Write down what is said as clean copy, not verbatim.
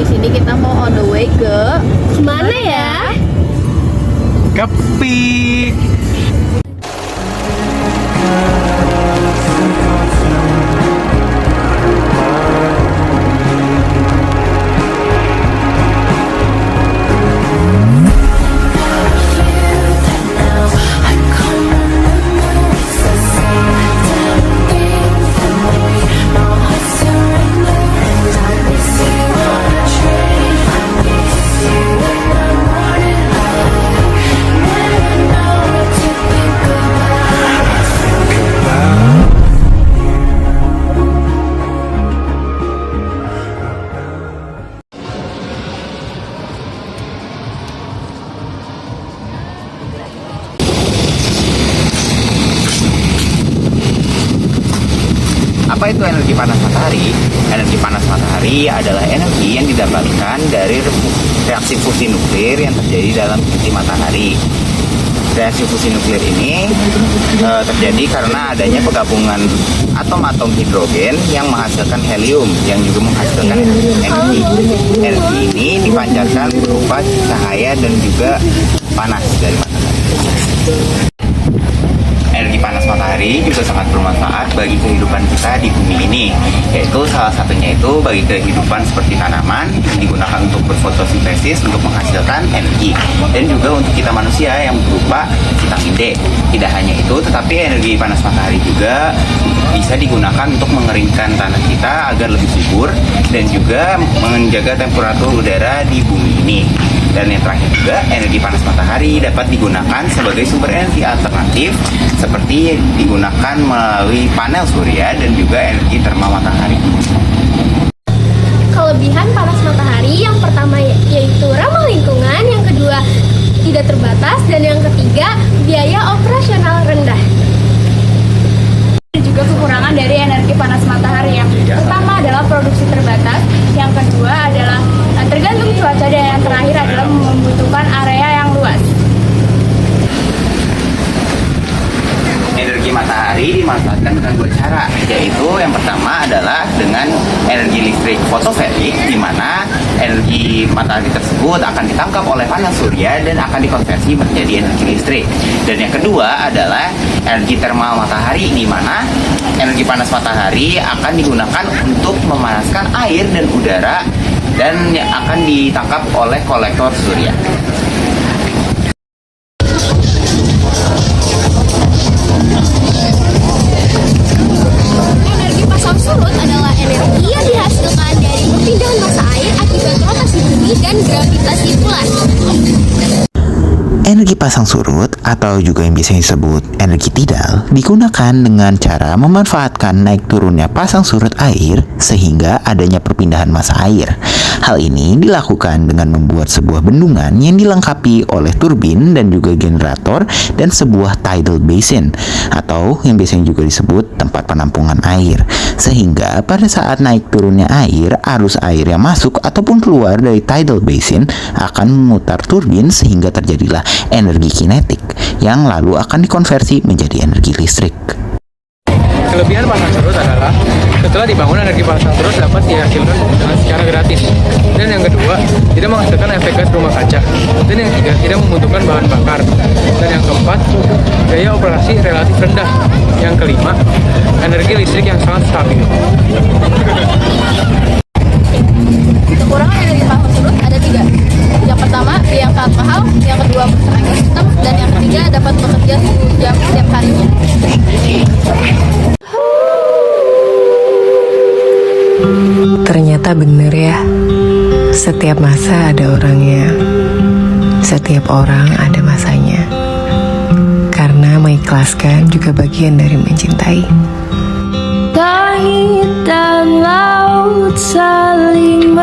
di sini kita mau on the way ke mana ya? Kepik. Apa itu energi panas matahari? Energi panas matahari adalah energi yang didapatkan dari reaksi fusi nuklir yang terjadi dalam inti matahari. Reaksi fusi nuklir ini terjadi karena adanya penggabungan atom-atom hidrogen yang menghasilkan helium yang juga menghasilkan energi. Energi ini dipancarkan berupa cahaya dan juga panas dari matahari. Energi panas matahari juga sangat bermanfaat bagi kehidupan kita di bumi ini, yaitu salah satunya itu bagi kehidupan seperti tanaman digunakan untuk berfotosintesis untuk menghasilkan energi, dan juga untuk kita manusia yang berupa vitamin D. Tidak hanya itu, tetapi energi panas matahari juga bisa digunakan untuk mengeringkan tanah kita agar lebih subur dan juga menjaga temperatur udara di bumi ini. Dan yang terakhir juga, energi panas matahari dapat digunakan sebagai sumber energi alternatif seperti digunakan melalui panel surya dan juga energi termal matahari. Kelebihan panas matahari yang pertama yaitu ramah lingkungan, yang kedua tidak terbatas, dan yang ketiga biaya operasional rendah. Juga kekurangan dari energi panas matahari. Yang pertama adalah produksi terbatas, yang kedua adalah tergantung cuaca, dan yang terakhir adalah membutuhkan area yang luas. Energi matahari dimanfaatkan dengan dua cara, yaitu yang pertama adalah dengan energi listrik fotovoltaik, di mana energi matahari tersebut akan ditangkap oleh panel surya dan akan dikonversi menjadi energi listrik. Dan yang kedua adalah energi termal matahari, di mana energi panas matahari akan digunakan untuk memanaskan air dan udara dan akan ditangkap oleh kolektor surya. Energi pasang surut adalah energi yang dihasilkan dari perpindahan massa air akibat rotasi bumi dan gravitasi bulan. Energi pasang surut atau juga yang biasanya disebut energi tidal digunakan dengan cara memanfaatkan naik turunnya pasang surut air sehingga adanya perpindahan massa air. Hal ini dilakukan dengan membuat sebuah bendungan yang dilengkapi oleh turbin dan juga generator dan sebuah tidal basin atau yang biasanya juga disebut tempat penampungan air. Sehingga pada saat naik turunnya air, arus air yang masuk ataupun keluar dari tidal basin akan memutar turbin sehingga terjadilah energi kinetik yang lalu akan dikonversi menjadi energi listrik. Kelebihan pasang surut adalah setelah dibangun, energi pasang surut dapat dihasilkan dengan secara gratis. Dan yang kedua, tidak menghasilkan efek gas rumah kaca. Dan yang ketiga, tidak membutuhkan bahan bakar. Dan yang keempat, biaya operasi relatif rendah. Yang kelima, energi listrik yang sangat stabil. Kekurangan energi pasang surut ada 3. Yang pertama, biaya yang sangat mahal. Yang kedua, merusak ekosistem. Dan yang ketiga, dapat bekerja 10 jam setiap harinya. Ternyata bener ya, setiap masa ada orangnya, setiap orang ada masanya. Karena mengikhlaskan juga bagian dari mencintai. Langit dan laut saling